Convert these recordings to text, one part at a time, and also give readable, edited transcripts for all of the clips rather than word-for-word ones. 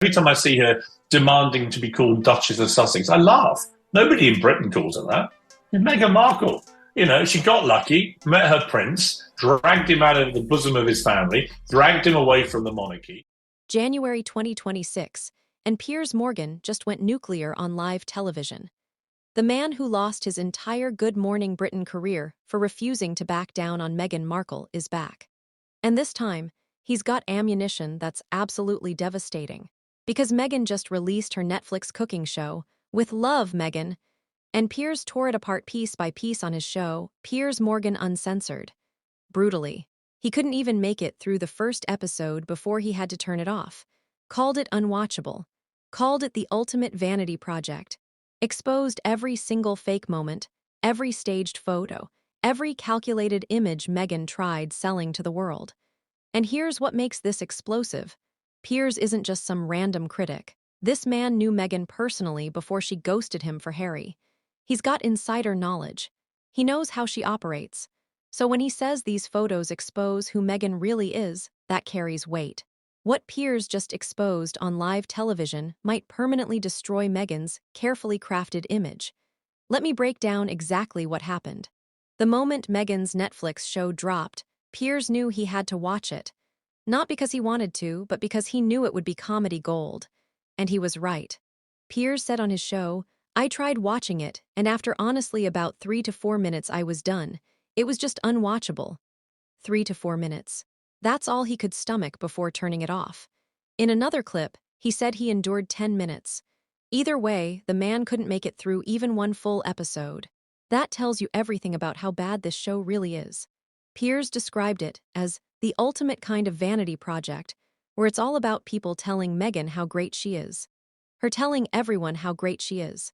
Every time I see her demanding to be called Duchess of Sussex, I laugh. Nobody in Britain calls her that. Meghan Markle. She got lucky, met her prince, dragged him out of the bosom of his family, dragged him away from the monarchy. January 2026, and Piers Morgan just went nuclear on live television. The man who lost his entire Good Morning Britain career for refusing to back down on Meghan Markle is back. And this time, he's got ammunition that's absolutely devastating. Because Meghan just released her Netflix cooking show, With Love, Meghan, and Piers tore it apart piece by piece on his show, Piers Morgan Uncensored. Brutally. He couldn't even make it through the first episode before he had to turn it off. Called it unwatchable. Called it the ultimate vanity project. Exposed every single fake moment, every staged photo, every calculated image Meghan tried selling to the world. And here's what makes this explosive. Piers isn't just some random critic. This man knew Meghan personally before she ghosted him for Harry. He's got insider knowledge. He knows how she operates. So when he says these photos expose who Meghan really is, that carries weight. What Piers just exposed on live television might permanently destroy Meghan's carefully crafted image. Let me break down exactly what happened. The moment Meghan's Netflix show dropped, Piers knew he had to watch it. Not because he wanted to, but because he knew it would be comedy gold. And he was right. Piers said on his show, "I tried watching it, and after honestly about 3 to 4 minutes I was done. It was just unwatchable." 3 to 4 minutes. That's all he could stomach before turning it off. In another clip, he said he endured 10 minutes. Either way, the man couldn't make it through even one full episode. That tells you everything about how bad this show really is. Piers described it as the ultimate kind of vanity project, where it's all about people telling Meghan how great she is. Her telling everyone how great she is.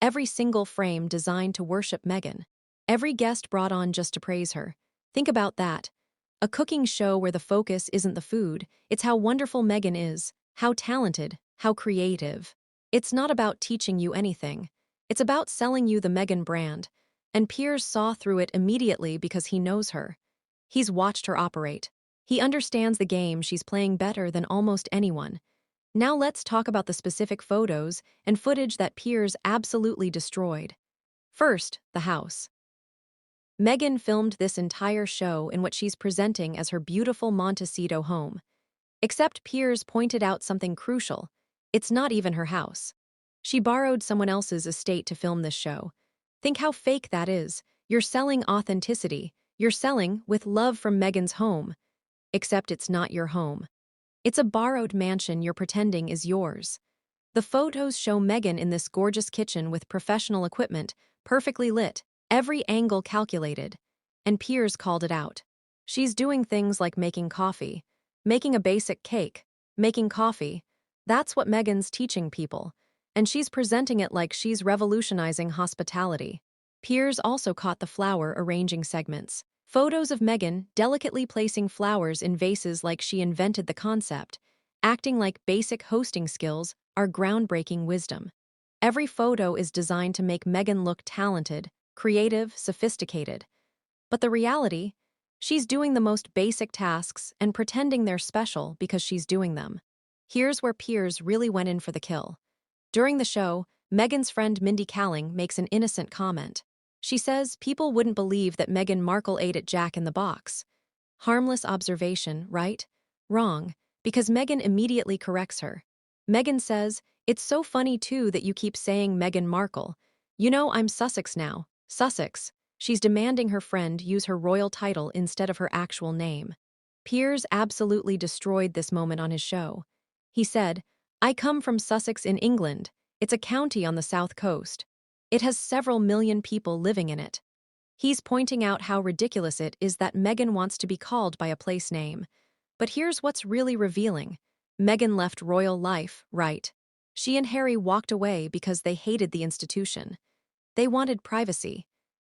Every single frame designed to worship Meghan. Every guest brought on just to praise her. Think about that. A cooking show where the focus isn't the food, it's how wonderful Meghan is, how talented, how creative. It's not about teaching you anything. It's about selling you the Meghan brand. And Piers saw through it immediately because he knows her. He's watched her operate. He understands the game she's playing better than almost anyone. Now let's talk about the specific photos and footage that Piers absolutely destroyed. First, the house. Meghan filmed this entire show in what she's presenting as her beautiful Montecito home. Except Piers pointed out something crucial. It's not even her house. She borrowed someone else's estate to film this show. Think how fake that is. You're selling authenticity. You're selling with love from Meghan's home. Except it's not your home. It's a borrowed mansion you're pretending is yours. The photos show Meghan in this gorgeous kitchen with professional equipment, perfectly lit, every angle calculated. And Piers called it out. She's doing things like making coffee, making a basic cake, making coffee. That's what Meghan's teaching people. And she's presenting it like she's revolutionizing hospitality. Piers also caught the flower arranging segments. Photos of Meghan delicately placing flowers in vases like she invented the concept, acting like basic hosting skills are groundbreaking wisdom. Every photo is designed to make Meghan look talented, creative, sophisticated. But the reality? She's doing the most basic tasks and pretending they're special because she's doing them. Here's where Piers really went in for the kill. During the show, Meghan's friend Mindy Kaling makes an innocent comment. She says people wouldn't believe that Meghan Markle ate at Jack in the Box. Harmless observation, right? Wrong, because Meghan immediately corrects her. Meghan says, "It's so funny too that you keep saying Meghan Markle. You know I'm Sussex now. Sussex." She's demanding her friend use her royal title instead of her actual name. Piers absolutely destroyed this moment on his show. He said, "I come from Sussex in England. It's a county on the south coast. It has several million people living in it." He's pointing out how ridiculous it is that Meghan wants to be called by a place name. But here's what's really revealing. Meghan left royal life, right? She and Harry walked away because they hated the institution. They wanted privacy.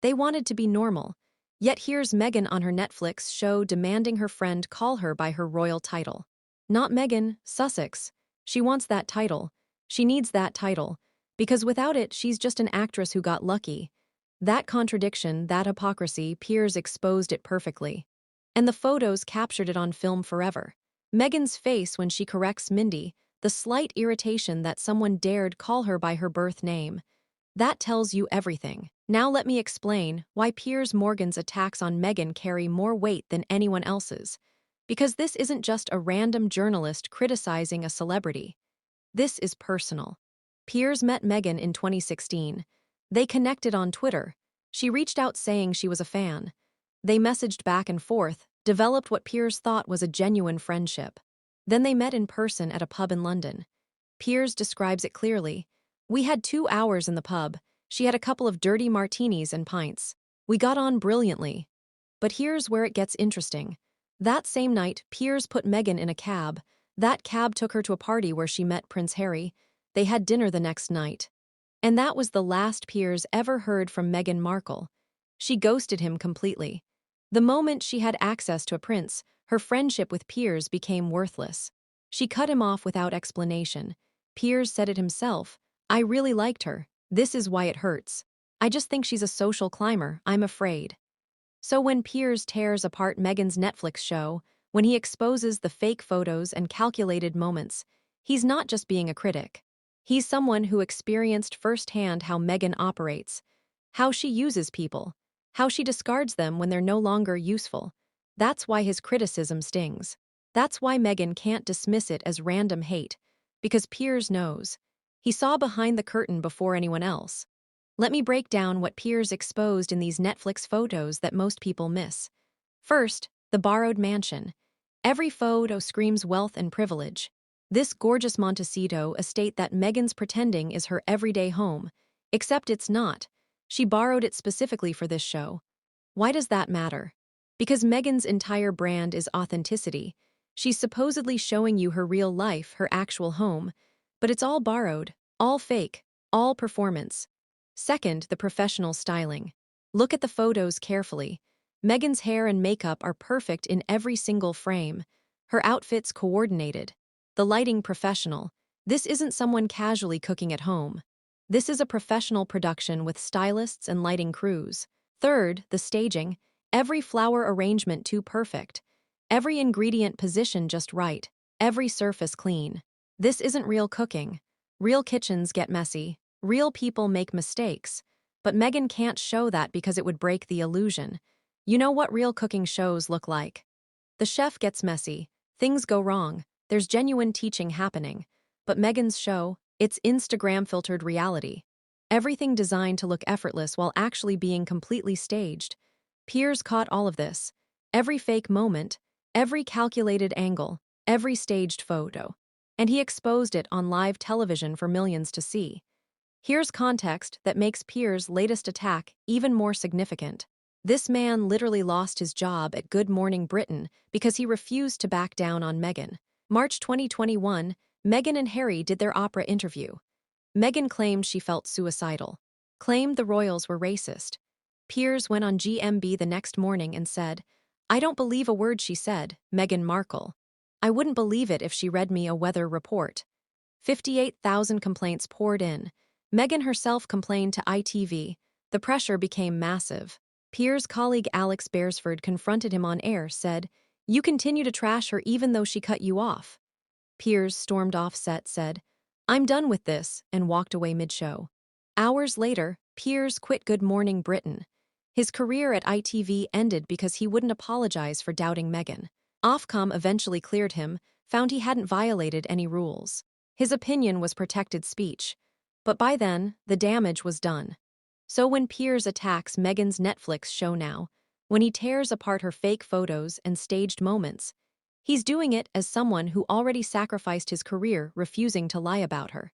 They wanted to be normal. Yet here's Meghan on her Netflix show demanding her friend call her by her royal title. Not Meghan, Sussex. She wants that title. She needs that title. Because without it, she's just an actress who got lucky. That contradiction, that hypocrisy, Piers exposed it perfectly. And the photos captured it on film forever. Meghan's face when she corrects Mindy, the slight irritation that someone dared call her by her birth name. That tells you everything. Now let me explain why Piers Morgan's attacks on Meghan carry more weight than anyone else's. Because this isn't just a random journalist criticizing a celebrity. This is personal. Piers met Meghan in 2016. They connected on Twitter. She reached out saying she was a fan. They messaged back and forth, developed what Piers thought was a genuine friendship. Then they met in person at a pub in London. Piers describes it clearly. We had 2 hours in the pub. She had a couple of dirty martinis and pints. We got on brilliantly. But here's where it gets interesting. That same night, Piers put Meghan in a cab. That cab took her to a party where she met Prince Harry. They had dinner the next night. And that was the last Piers ever heard from Meghan Markle. She ghosted him completely. The moment she had access to a prince, her friendship with Piers became worthless. She cut him off without explanation. Piers said it himself. I really liked her. This is why it hurts. I just think she's a social climber. I'm afraid. So when Piers tears apart Meghan's Netflix show, when he exposes the fake photos and calculated moments, he's not just being a critic. He's someone who experienced firsthand how Meghan operates, how she uses people, how she discards them when they're no longer useful. That's why his criticism stings. That's why Meghan can't dismiss it as random hate, because Piers knows. He saw behind the curtain before anyone else. Let me break down what Piers exposed in these Netflix photos that most people miss. First, the borrowed mansion. Every photo screams wealth and privilege. This gorgeous Montecito estate that Meghan's pretending is her everyday home, except it's not. She borrowed it specifically for this show. Why does that matter? Because Meghan's entire brand is authenticity. She's supposedly showing you her real life, her actual home, but it's all borrowed, all fake, all performance. Second, the professional styling. Look at the photos carefully. Meghan's hair and makeup are perfect in every single frame. Her outfits coordinated. The lighting professional. This isn't someone casually cooking at home. This is a professional production with stylists and lighting crews. Third, the staging. Every flower arrangement too perfect. Every ingredient positioned just right. Every surface clean. This isn't real cooking. Real kitchens get messy. Real people make mistakes. But Meghan can't show that because it would break the illusion. You know what real cooking shows look like. The chef gets messy. Things go wrong. There's genuine teaching happening. But Meghan's show, it's Instagram-filtered reality. Everything designed to look effortless while actually being completely staged. Piers caught all of this. Every fake moment, every calculated angle, every staged photo. And he exposed it on live television for millions to see. Here's context that makes Piers' latest attack even more significant. This man literally lost his job at Good Morning Britain because he refused to back down on Meghan. March 2021, Meghan and Harry did their Oprah interview. Meghan claimed she felt suicidal, claimed the royals were racist. Piers went on GMB the next morning and said, I don't believe a word she said, Meghan Markle. I wouldn't believe it if she read me a weather report. 58,000 complaints poured in. Meghan herself complained to ITV. The pressure became massive. Piers' colleague Alex Beresford confronted him on air, said, You continue to trash her even though she cut you off. Piers stormed off set, said, I'm done with this, and walked away mid-show. Hours later, Piers quit Good Morning Britain. His career at ITV ended because he wouldn't apologize for doubting Meghan. Ofcom eventually cleared him, found he hadn't violated any rules. His opinion was protected speech. But by then, the damage was done. So when Piers attacks Meghan's Netflix show now, when he tears apart her fake photos and staged moments, he's doing it as someone who already sacrificed his career refusing to lie about her.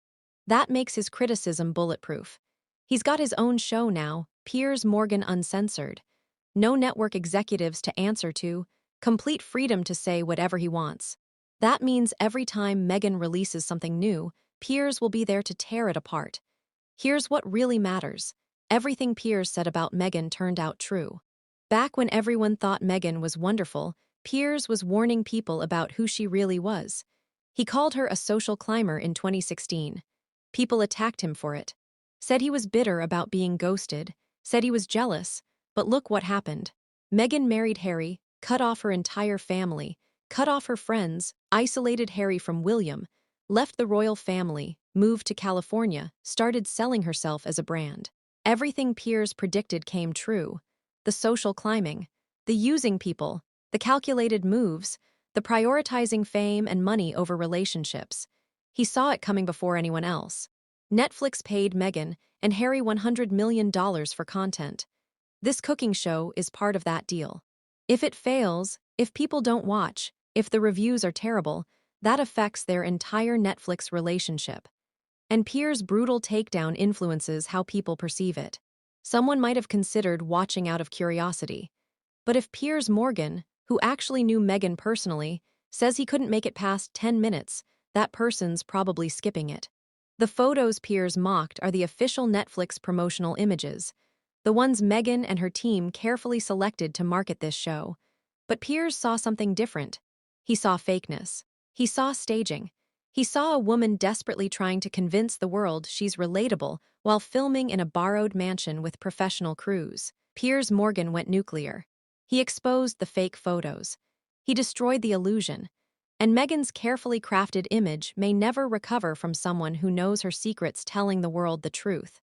That makes his criticism bulletproof. He's got his own show now, Piers Morgan Uncensored. No network executives to answer to, complete freedom to say whatever he wants. That means every time Meghan releases something new, Piers will be there to tear it apart. Here's what really matters. Everything Piers said about Meghan turned out true. Back when everyone thought Meghan was wonderful, Piers was warning people about who she really was. He called her a social climber in 2016. People attacked him for it. Said he was bitter about being ghosted, said he was jealous, but look what happened. Meghan married Harry, cut off her entire family, cut off her friends, isolated Harry from William, left the royal family, moved to California, started selling herself as a brand. Everything Piers predicted came true. The social climbing, the using people, the calculated moves, the prioritizing fame and money over relationships. He saw it coming before anyone else. Netflix paid Meghan and Harry $100 million for content. This cooking show is part of that deal. If it fails, if people don't watch, if the reviews are terrible, that affects their entire Netflix relationship. And Piers' brutal takedown influences how people perceive it. Someone might have considered watching out of curiosity. But if Piers Morgan, who actually knew Meghan personally, says he couldn't make it past 10 minutes, that person's probably skipping it. The photos Piers mocked are the official Netflix promotional images, the ones Meghan and her team carefully selected to market this show. But Piers saw something different. He saw fakeness. He saw staging. He saw a woman desperately trying to convince the world she's relatable while filming in a borrowed mansion with professional crews. Piers Morgan went nuclear. He exposed the fake photos. He destroyed the illusion. And Meghan's carefully crafted image may never recover from someone who knows her secrets telling the world the truth.